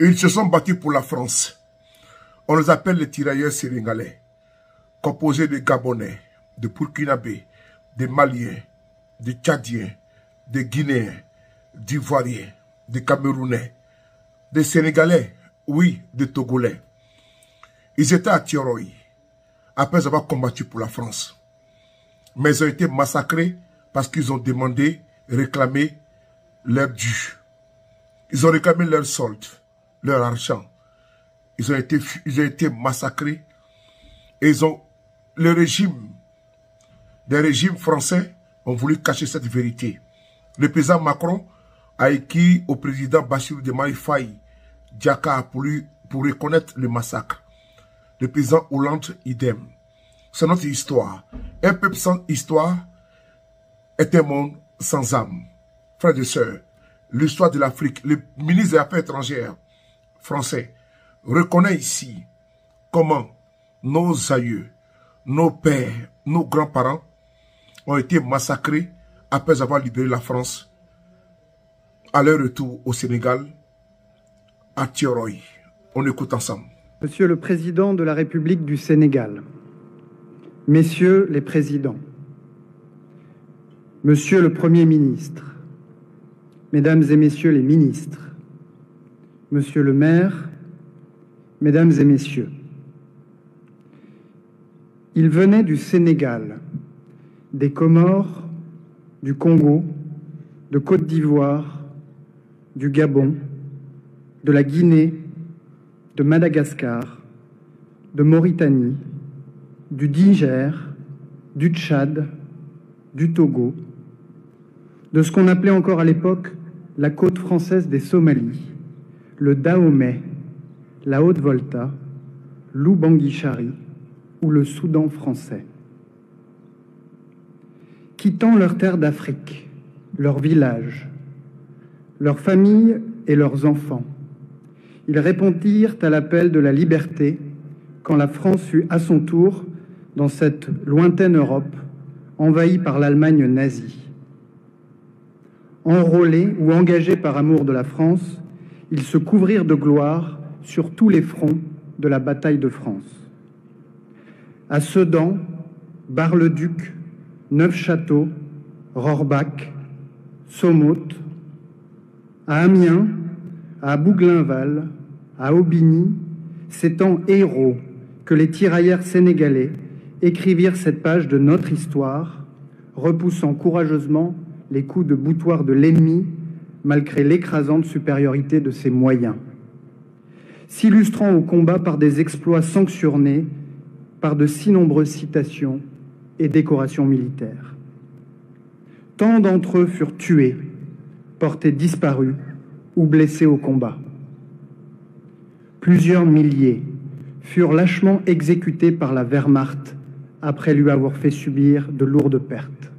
Ils se sont battus pour la France. On les appelle les tirailleurs sénégalais, composés de Gabonais, de Burkinabés, des Maliens, des Tchadiens, des Guinéens, d'Ivoiriens, des Camerounais, des Sénégalais, oui, des Togolais. Ils étaient à Thioroye, après avoir combattu pour la France. Mais ils ont été massacrés parce qu'ils ont demandé, réclamé leur dû. Ils ont réclamé leur solde, leur argent. Ils ont été massacrés. Et les régimes français ont voulu cacher cette vérité. Le président Macron a écrit au président Bassirou Diomaye Faye Diatta pour reconnaître le massacre. Le président Hollande, idem. C'est notre histoire. Un peuple sans histoire est un monde sans âme. Frères et sœurs, l'histoire de l'Afrique, le ministre des Affaires étrangères français reconnaît ici comment nos aïeux, nos pères, nos grands-parents ont été massacrés après avoir libéré la France à leur retour au Sénégal, à Thioroye. On écoute ensemble. Monsieur le Président de la République du Sénégal, Messieurs les Présidents, Monsieur le Premier ministre, Mesdames et Messieurs les ministres, Monsieur le maire, Mesdames et Messieurs, ils venaient du Sénégal, des Comores, du Congo, de Côte d'Ivoire, du Gabon, de la Guinée, de Madagascar, de Mauritanie, du Niger, du Tchad, du Togo, de ce qu'on appelait encore à l'époque la côte française des Somalies, le Dahomey, la Haute-Volta, l'Oubangui-Chari ou le Soudan français. Quittant leurs terres d'Afrique, leurs villages, leurs familles et leurs enfants, ils répondirent à l'appel de la liberté quand la France fut à son tour dans cette lointaine Europe envahie par l'Allemagne nazie. Enrôlés ou engagés par amour de la France, ils se couvrirent de gloire sur tous les fronts de la bataille de France. À Sedan, Bar-le-Duc, Neufchâteau, Rohrbach, Somote, à Amiens, à Bouglin-Val, à Aubigny, c'est en héros que les tirailleurs sénégalais écrivirent cette page de notre histoire, repoussant courageusement les coups de boutoir de l'ennemi, malgré l'écrasante supériorité de ses moyens, s'illustrant au combat par des exploits sanctionnés, par de si nombreuses citations et décorations militaires. Tant d'entre eux furent tués, portés disparus ou blessés au combat. Plusieurs milliers furent lâchement exécutés par la Wehrmacht après lui avoir fait subir de lourdes pertes.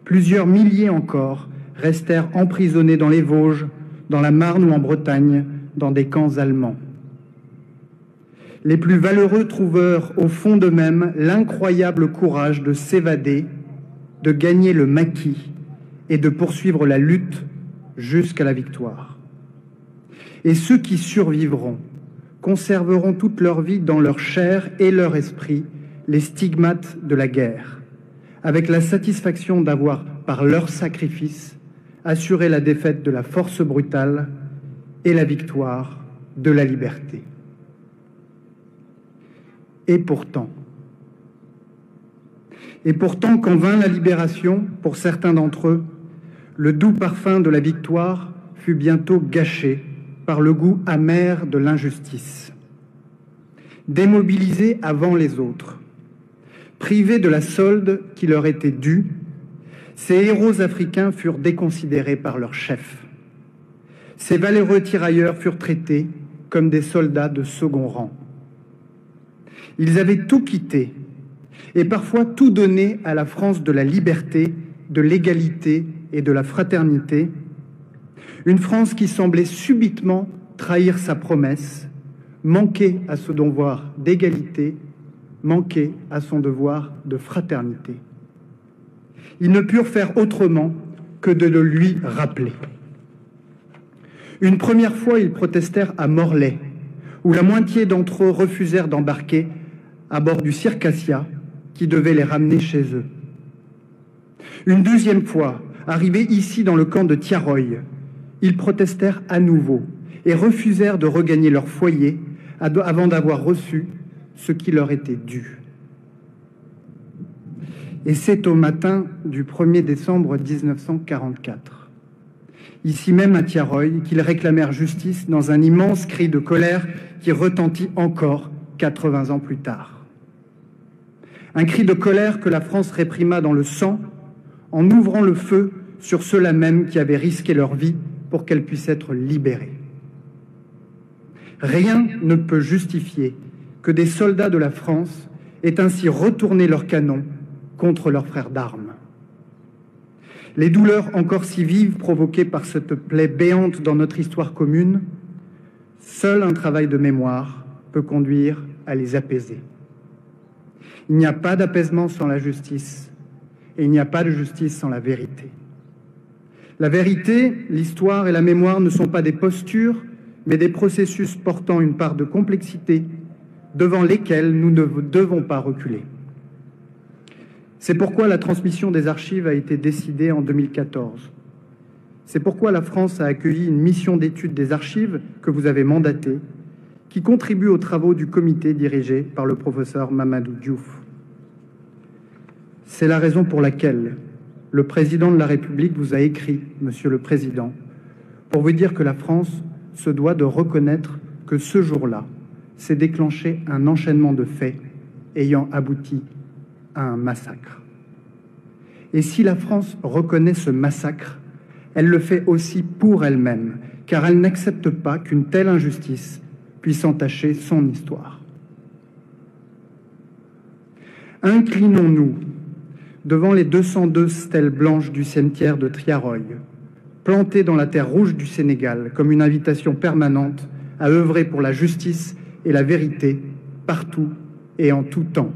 Plusieurs milliers encore restèrent emprisonnés dans les Vosges, dans la Marne ou en Bretagne, dans des camps allemands. Les plus valeureux trouvèrent au fond d'eux-mêmes l'incroyable courage de s'évader, de gagner le maquis et de poursuivre la lutte jusqu'à la victoire. Et ceux qui survivront conserveront toute leur vie dans leur chair et leur esprit les stigmates de la guerre, avec la satisfaction d'avoir, par leur sacrifice, assuré la défaite de la force brutale et la victoire de la liberté. Et pourtant, quand vint la libération, pour certains d'entre eux, le doux parfum de la victoire fut bientôt gâché par le goût amer de l'injustice. Démobilisés avant les autres, privés de la solde qui leur était due, ces héros africains furent déconsidérés par leurs chefs. Ces valeureux tirailleurs furent traités comme des soldats de second rang. Ils avaient tout quitté et parfois tout donné à la France de la liberté, de l'égalité et de la fraternité, une France qui semblait subitement trahir sa promesse, manquer à son devoir d'égalité, manquer à son devoir de fraternité. Ils ne purent faire autrement que de le lui rappeler. Une première fois, ils protestèrent à Morlaix, où la moitié d'entre eux refusèrent d'embarquer à bord du Circassia qui devait les ramener chez eux. Une deuxième fois, arrivés ici dans le camp de Tiaroy, ils protestèrent à nouveau et refusèrent de regagner leur foyer avant d'avoir reçu ce qui leur était dû. Et c'est au matin du 1er décembre 1944, ici même à Tiaroy, qu'ils réclamèrent justice dans un immense cri de colère qui retentit encore 80 ans plus tard. Un cri de colère que la France réprima dans le sang en ouvrant le feu sur ceux-là même qui avaient risqué leur vie pour qu'elle puisse être libérée. Rien ne peut justifier que des soldats de la France aient ainsi retourné leurs canons contre leurs frères d'armes. Les douleurs encore si vives provoquées par cette plaie béante dans notre histoire commune, seul un travail de mémoire peut conduire à les apaiser. Il n'y a pas d'apaisement sans la justice, et il n'y a pas de justice sans la vérité. La vérité, l'histoire et la mémoire ne sont pas des postures, mais des processus portant une part de complexité devant lesquels nous ne devons pas reculer. C'est pourquoi la transmission des archives a été décidée en 2014. C'est pourquoi la France a accueilli une mission d'étude des archives que vous avez mandatée, qui contribue aux travaux du comité dirigé par le professeur Mamadou Diouf. C'est la raison pour laquelle le président de la République vous a écrit, Monsieur le Président, pour vous dire que la France se doit de reconnaître que ce jour-là s'est déclenché un enchaînement de faits ayant abouti à un massacre. Et si la France reconnaît ce massacre, elle le fait aussi pour elle-même, car elle n'accepte pas qu'une telle injustice puisse entacher son histoire. Inclinons-nous devant les 202 stèles blanches du cimetière de Tiaroy, plantées dans la terre rouge du Sénégal comme une invitation permanente à œuvrer pour la justice et la vérité partout et en tout temps.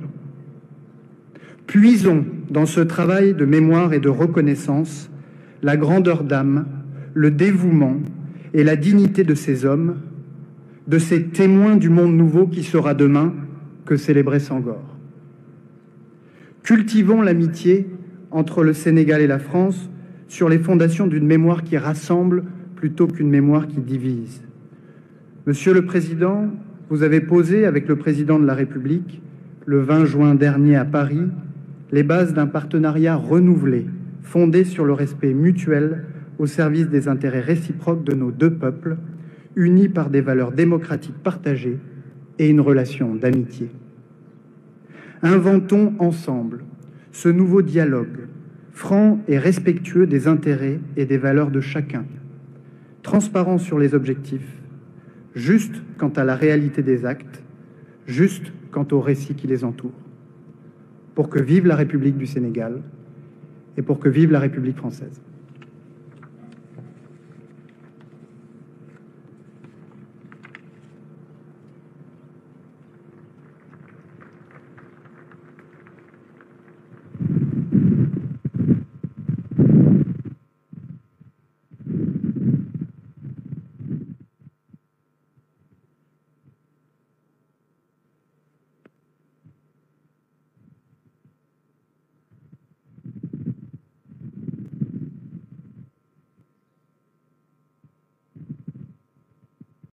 Puisons dans ce travail de mémoire et de reconnaissance la grandeur d'âme, le dévouement et la dignité de ces hommes, de ces témoins du monde nouveau qui sera demain, que célébrait Senghor. Cultivons l'amitié entre le Sénégal et la France sur les fondations d'une mémoire qui rassemble plutôt qu'une mémoire qui divise. Monsieur le Président, vous avez posé avec le Président de la République, le 20 juin dernier à Paris, les bases d'un partenariat renouvelé, fondé sur le respect mutuel au service des intérêts réciproques de nos deux peuples, unis par des valeurs démocratiques partagées et une relation d'amitié. Inventons ensemble ce nouveau dialogue, franc et respectueux des intérêts et des valeurs de chacun, transparent sur les objectifs, juste quant à la réalité des actes, juste quant au récit qui les entoure. Pour que vive la République du Sénégal et pour que vive la République française.